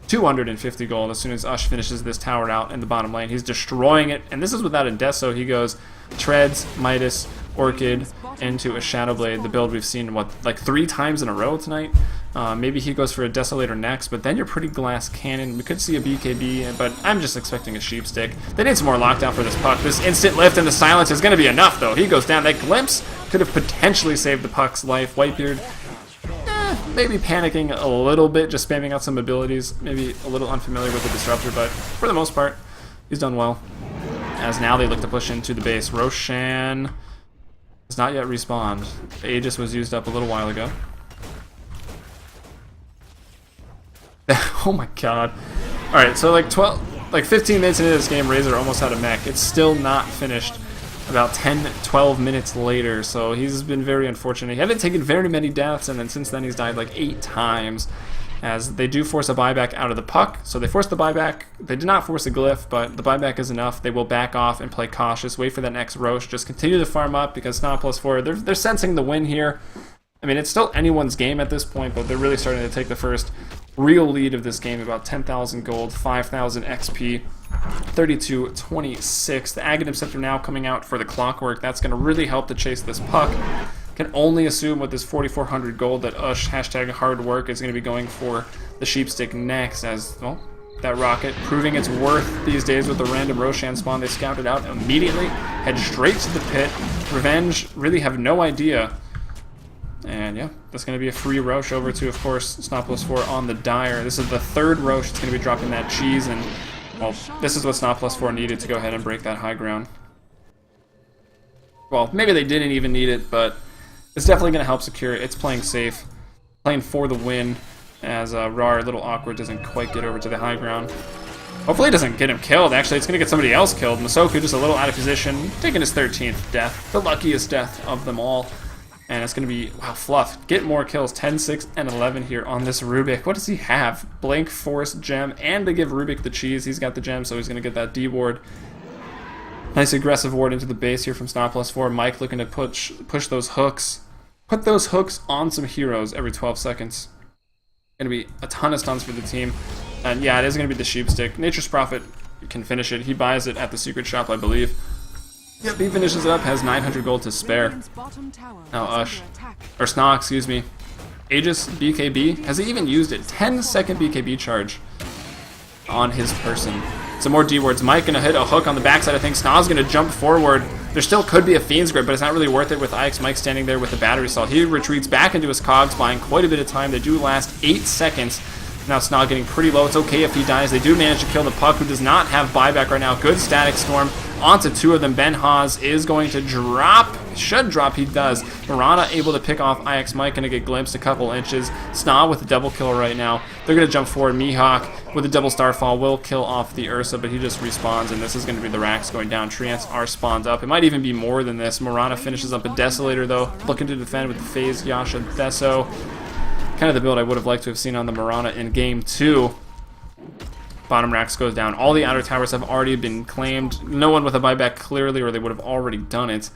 250 gold as soon as Ush finishes this tower out in the bottom lane. He's destroying it, and this is without a Deso. He goes Treads, Midas, Orchid into a Shadow Blade, the build we've seen, what, like 3 times in a row tonight? Maybe he goes for a Desolator next, but then you're pretty Glass Cannon. We could see a BKB, but I'm just expecting a Sheep Stick. They need some more lockdown for this Puck. This instant lift and the silence is going to be enough, though. He goes down. That glimpse could have potentially saved the Puck's life. Whitebeard, maybe panicking a little bit, just spamming out some abilities. Maybe a little unfamiliar with the Disruptor, but for the most part, he's done well. As now they look to push into the base. Roshan has not yet respawned. The Aegis was used up a little while ago. Oh my god. Alright, so like 15 minutes into this game, Razor almost had a mech. It's still not finished about 10, 12 minutes later, so he's been very unfortunate. He hadn't taken very many deaths, and then since then he's died like 8 times. As they do force a buyback out of the Puck, so they forced the buyback. They did not force a Glyph, but the buyback is enough. They will back off and play cautious, wait for that next Roche, just continue to farm up because SNA+4, they're sensing the win here. I mean, it's still anyone's game at this point, but they're really starting to take the first real lead of this game, about 10,000 gold, 5,000 XP, 32-26. The Aghanim Scepter now coming out for the Clockwork. That's going to really help to chase this Puck. Can only assume with this 4,400 gold that Ush, #hardwork, is going to be going for the Sheep Stick next, as, well, that Rocket proving its worth these days with the random Roshan spawn. They scouted out immediately, head straight to the pit. Revenge really have no idea. And yeah, that's going to be a free Roche over to, of course, SNA+4 on the Dire. This is the 3rd Roche that's going to be dropping that cheese, and, well, this is what SNA+4 needed to go ahead and break that high ground. Well, maybe they didn't even need it, but it's definitely going to help secure it. It's playing safe, playing for the win, as Rar, a little awkward, doesn't quite get over to the high ground. Hopefully it doesn't get him killed. Actually, it's going to get somebody else killed. Masoku just a little out of position, taking his 13th death, the luckiest death of them all. And it's going to be, wow, Fluff, get more kills, 10, 6, and 11 here on this Rubik. What does he have? Blank Force Gem, and to give Rubik the cheese. He's got the gem, so he's going to get that D ward. Nice aggressive ward into the base here from SNA+4. Mike looking to push those hooks. Put those hooks on some heroes every 12 seconds. Going to be a ton of stuns for the team. And yeah, it is going to be the Sheep Stick. Nature's Prophet can finish it. He buys it at the secret shop, I believe. Yep, he finishes it up, has 900 gold to spare. Now Ush, or SNA, excuse me. Aegis, BKB, has he even used it? 10-second BKB charge on his person. Some more D-wards. Mike gonna hit a hook on the backside. I think SNA's gonna jump forward. There still could be a Fiend's Grip, but it's not really worth it with Ix. Mike standing there with the battery assault. He retreats back into his cogs, buying quite a bit of time. They do last 8 seconds. Now SNA getting pretty low. It's okay if he dies. They do manage to kill the Puck, who does not have buyback right now. Good static storm onto two of them. Ben Haas is going to drop. Should drop. He does. Mirana able to pick off IX Mike. Going to get glimpsed a couple inches. SNA with the double kill right now. They're going to jump forward. Mihawk with a double starfall will kill off the Ursa, but he just respawns, and this is going to be the Rax going down. Treants are spawned up. It might even be more than this. Mirana finishes up a Desolator, though. Looking to defend with the Phase, Yasha, Deso. Kind of the build I would have liked to have seen on the Mirana in Game 2. Bottom Rax goes down. All the outer towers have already been claimed. No one with a buyback clearly, or they would have already done it.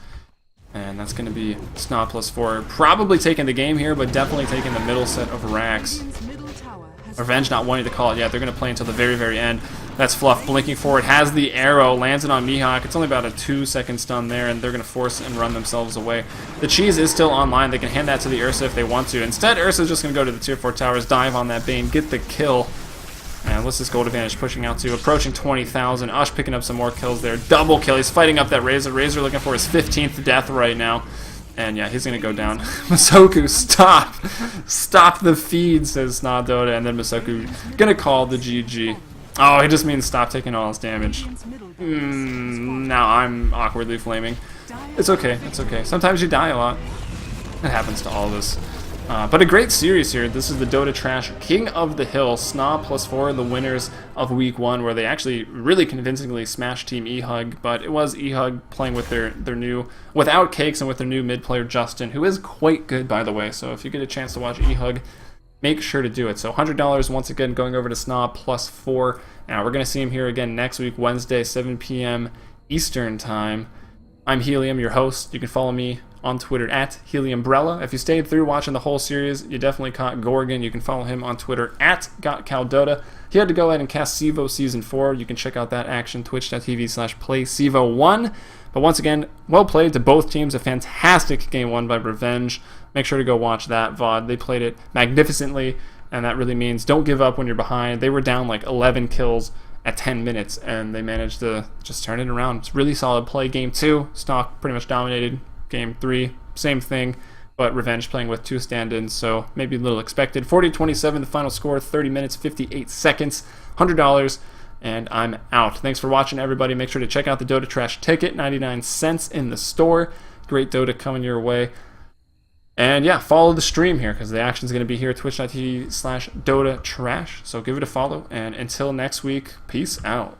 And that's going to be SNA+4. Probably taking the game here, but definitely taking the middle set of Rax. Revenge not wanting to call it yet. They're going to play until the very, very end. That's Fluff blinking forward. Has the arrow. Lands it on Mihawk. It's only about a 2-second stun there, and they're going to force and run themselves away. The cheese is still online. They can hand that to the Ursa if they want to. Instead, Ursa's just going to go to the tier 4 towers, dive on that Bane, get the kill. And what's this gold advantage pushing out to? Approaching 20,000. Ush picking up some more kills there. Double kill. He's fighting up that Razor. Razor looking for his 15th death right now. And yeah, he's going to go down. Masoku, stop! Stop the feed, says SNA Dota. And then Masoku going to call the GG. Oh, he just means stop taking all his damage. Now I'm awkwardly flaming. It's okay, it's okay. Sometimes you die a lot. It happens to all of us. But a great series here. This is the Dota Trash King of the Hill. SNA+4, the winners of Week 1, where they actually really convincingly smashed Team EHUG, but it was EHUG playing with their new, without Cakes and with their new mid player Justin, who is quite good, by the way. So if you get a chance to watch EHUG, make sure to do it. So $100 once again going over to SNA+4. Now we're going to see him here again next week, Wednesday, 7 p.m. Eastern Time. I'm Helium, your host. You can follow me on Twitter at Heliumbrella. If you stayed through watching the whole series, you definitely caught Gorgon. You can follow him on Twitter at GotCaldota. He had to go ahead and cast Sivo Season 4. You can check out that action, twitch.tv/playsivo1. But once again, well played to both teams. A fantastic game won by Revenge. Make sure to go watch that VOD. They played it magnificently, and that really means don't give up when you're behind. They were down like 11 kills at 10 minutes, and they managed to just turn it around. It's really solid play. Game 2, Stock pretty much dominated. Game 3, same thing, but Revenge playing with 2 stand-ins, so maybe a little expected. 40-27, the final score, 30 minutes, 58 seconds, $100, and I'm out. Thanks for watching, everybody. Make sure to check out the Dota Trash ticket, 99 cents in the store. Great Dota coming your way. And yeah, follow the stream here, because the action's going to be here, twitch.tv/Dota Trash, so give it a follow, and until next week, peace out.